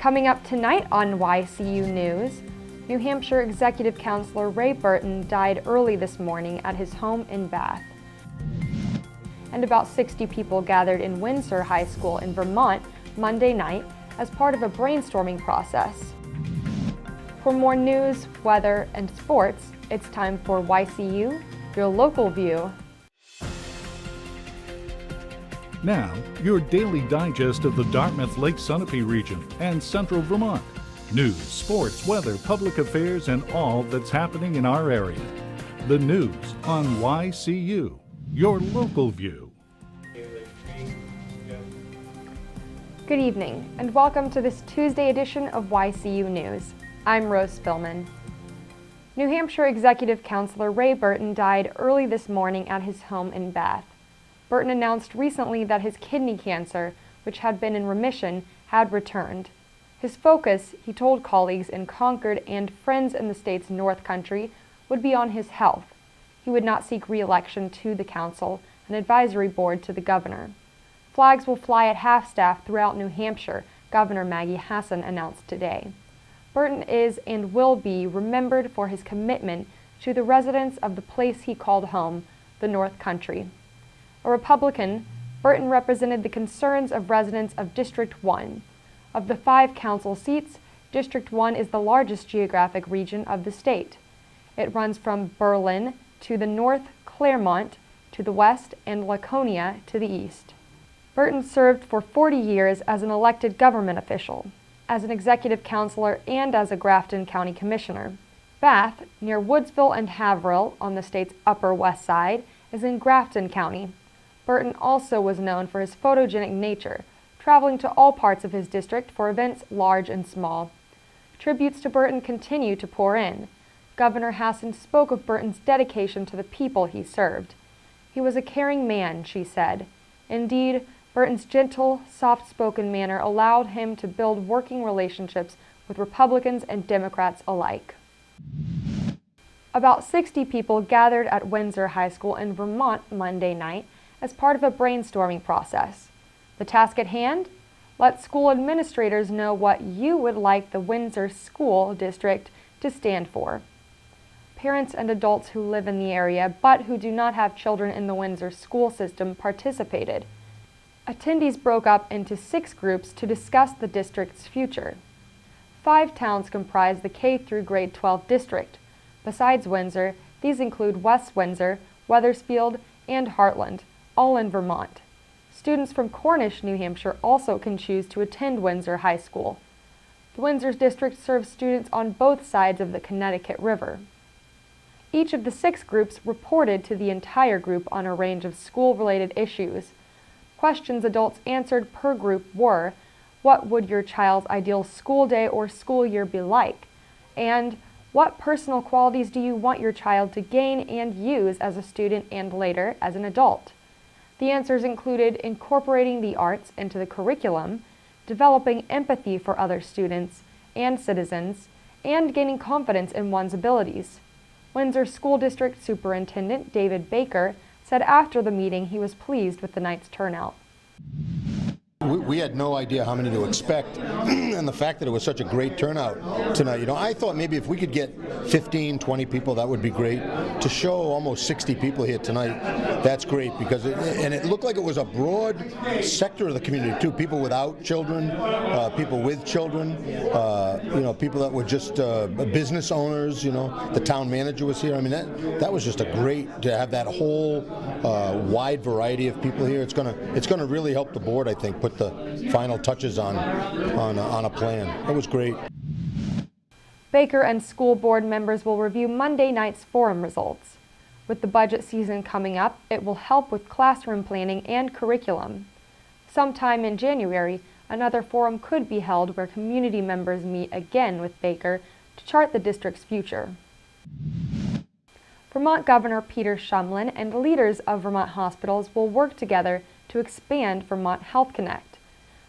Coming up tonight on YCU News, New Hampshire Executive Counselor Ray Burton died early this morning at his home in Bath. And about 60 people gathered in Windsor High School in Vermont Monday night as part of a brainstorming process. For more news, weather, and sports, it's time for YCU, your local view. Now, your daily digest of the Dartmouth Lake Sunapee region and central Vermont. News, sports, weather, public affairs, and all that's happening in our area. The news on YCU, your local view. Good evening, and welcome to this Tuesday edition of YCU News. I'm Rose Spillman. New Hampshire Executive Counselor Ray Burton died early this morning at his home in Bath. Burton announced recently that his kidney cancer, which had been in remission, had returned. His focus, he told colleagues in Concord and friends in the state's North Country, would be on his health. He would not seek re-election to the council, an advisory board to the governor. Flags will fly at half-staff throughout New Hampshire, Governor Maggie Hassan announced today. Burton is and will be remembered for his commitment to the residents of the place he called home, the North Country. A Republican, Burton represented the concerns of residents of District 1. Of the 5 council seats, District 1 is the largest geographic region of the state. It runs from Berlin to the north, Claremont to the west, and Laconia to the east. Burton served for 40 years as an elected government official, as an executive counselor, and as a Grafton County Commissioner. Bath, near Woodsville and Haverhill on the state's Upper West Side, is in Grafton County. Burton also was known for his photogenic nature, traveling to all parts of his district for events large and small. Tributes to Burton continue to pour in. Governor Hassan spoke of Burton's dedication to the people he served. He was a caring man, she said. Indeed, Burton's gentle, soft-spoken manner allowed him to build working relationships with Republicans and Democrats alike. About 60 people gathered at Windsor High School in Vermont Monday night as part of a brainstorming process. The task at hand? Let school administrators know what you would like the Windsor School District to stand for. Parents and adults who live in the area but who do not have children in the Windsor school system participated. Attendees broke up into 6 groups to discuss the district's future. 5 towns comprise the K through grade 12 district. Besides Windsor, these include West Windsor, Wethersfield, and Heartland, all in Vermont. Students from Cornish, New Hampshire also can choose to attend Windsor High School. The Windsor district serves students on both sides of the Connecticut River. Each of the 6 groups reported to the entire group on a range of school-related issues. Questions adults answered per group were, what would your child's ideal school day or school year be like? And what personal qualities do you want your child to gain and use as a student and later as an adult? The answers included incorporating the arts into the curriculum, developing empathy for other students and citizens, and gaining confidence in one's abilities. Windsor School District Superintendent David Baker said after the meeting he was pleased with the night's turnout. We had no idea how many to expect, and the fact that it was such a great turnout tonight, I thought maybe if we could get 15, 20 people, that would be great. To show almost 60 people here tonight, that's great, because it looked like it was a broad sector of the community too. People without children, people with children, people that were just business owners. The town manager was here. I mean, that was just a great to have that whole wide variety of people here. It's gonna really help the board, I think, put the final touches on a plan. It was great. Baker and school board members will review Monday night's forum results. With the budget season coming up, it will help with classroom planning and curriculum. Sometime in January, another forum could be held where community members meet again with Baker to chart the district's future. Vermont Governor Peter Shumlin and leaders of Vermont hospitals will work together to expand Vermont Health Connect.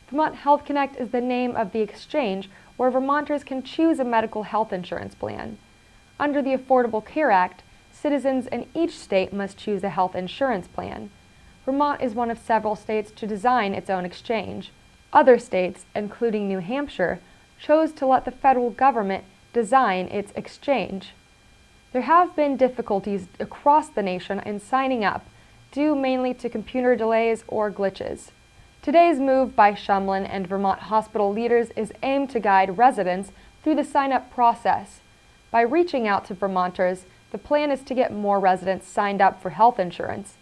Vermont Health Connect is the name of the exchange where Vermonters can choose a medical health insurance plan. Under the Affordable Care Act, citizens in each state must choose a health insurance plan. Vermont is one of several states to design its own exchange. Other states, including New Hampshire, chose to let the federal government design its exchange. There have been difficulties across the nation in signing up, due mainly to computer delays or glitches. Today's move by Shumlin and Vermont hospital leaders is aimed to guide residents through the sign-up process. By reaching out to Vermonters, the plan is to get more residents signed up for health insurance.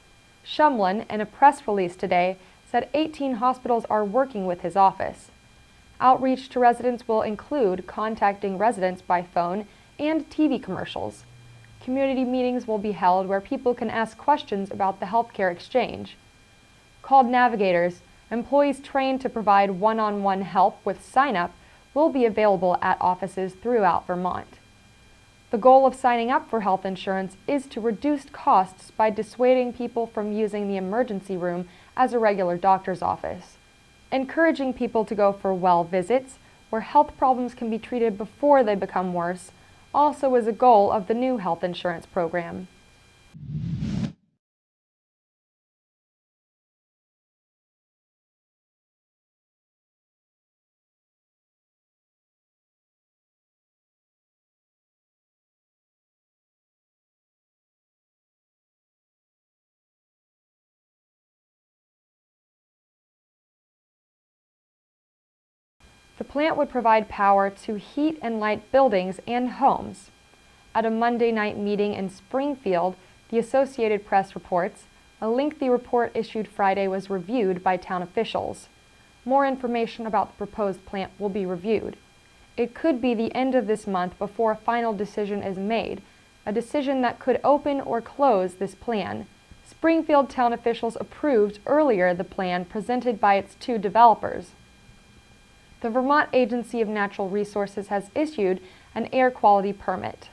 Shumlin, in a press release today, said 18 hospitals are working with his office. Outreach to residents will include contacting residents by phone and TV commercials. Community meetings will be held where people can ask questions about the healthcare exchange. Called navigators, employees trained to provide one-on-one help with sign-up will be available at offices throughout Vermont. The goal of signing up for health insurance is to reduce costs by dissuading people from using the emergency room as a regular doctor's office. Encouraging people to go for well visits, where health problems can be treated before they become worse, also is a goal of the new health insurance program. The plant would provide power to heat and light buildings and homes. At a Monday night meeting in Springfield, the Associated Press reports, a lengthy report issued Friday was reviewed by town officials. More information about the proposed plant will be reviewed. It could be the end of this month before a final decision is made, a decision that could open or close this plan. Springfield town officials approved earlier the plan presented by its two developers. The Vermont Agency of Natural Resources has issued an air quality permit.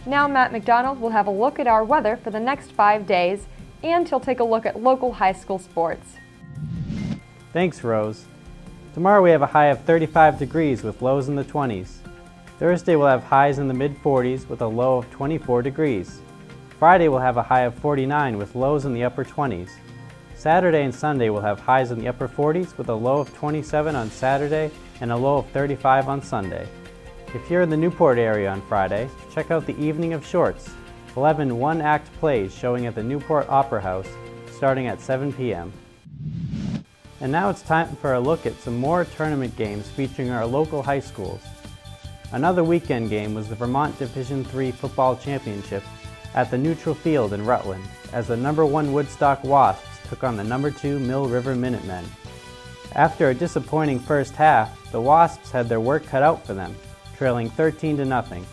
Now Matt McDonald will have a look at our weather for the next 5 days, and he'll take a look at local high school sports. Thanks, Rose. Tomorrow we have a high of 35 degrees with lows in the 20s. Thursday we'll have highs in the mid-40s with a low of 24 degrees. Friday we'll have a high of 49 with lows in the upper 20s. Saturday and Sunday will have highs in the upper 40s with a low of 27 on Saturday and a low of 35 on Sunday. If you're in the Newport area on Friday, check out the Evening of Shorts, 11 one-act plays showing at the Newport Opera House starting at 7 p.m. And now it's time for a look at some more tournament games featuring our local high schools. Another weekend game was the Vermont Division III Football Championship at the Neutral Field in Rutland as the number 1 Woodstock Wasps took on the number 2 Mill River Minutemen. After a disappointing first half, the Wasps had their work cut out for them, trailing 13-0.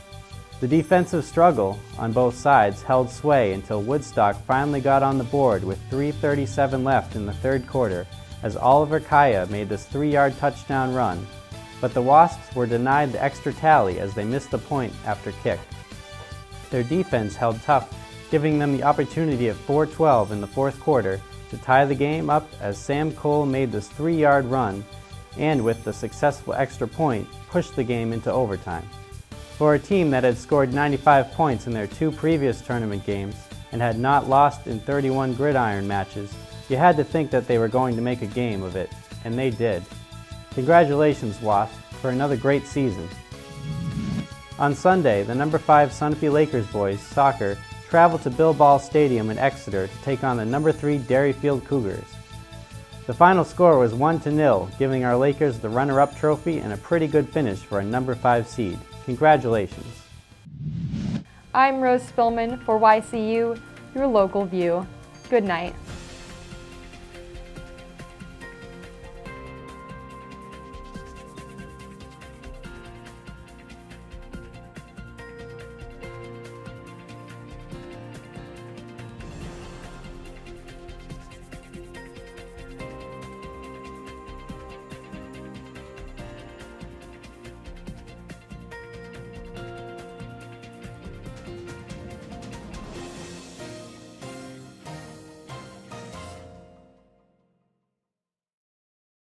The defensive struggle on both sides held sway until Woodstock finally got on the board with 3:37 left in the third quarter as Oliver Kaya made this 3-yard touchdown run, but the Wasps were denied the extra tally as they missed the point after kick. Their defense held tough, giving them the opportunity at 4:12 in the fourth quarter to tie the game up as Sam Cole made this 3-yard run and with the successful extra point pushed the game into overtime. For a team that had scored 95 points in their 2 previous tournament games and had not lost in 31 gridiron matches, you had to think that they were going to make a game of it, and they did. Congratulations, Wasp, for another great season. On Sunday, the number 5 Sunapee Lakers boys soccer traveled to Bill Ball Stadium in Exeter to take on the number 3 Derryfield Cougars. The final score was 1-0, giving our Lakers the runner-up trophy and a pretty good finish for a number 5 seed. Congratulations. I'm Rose Spillman for YCU, your local view. Good night.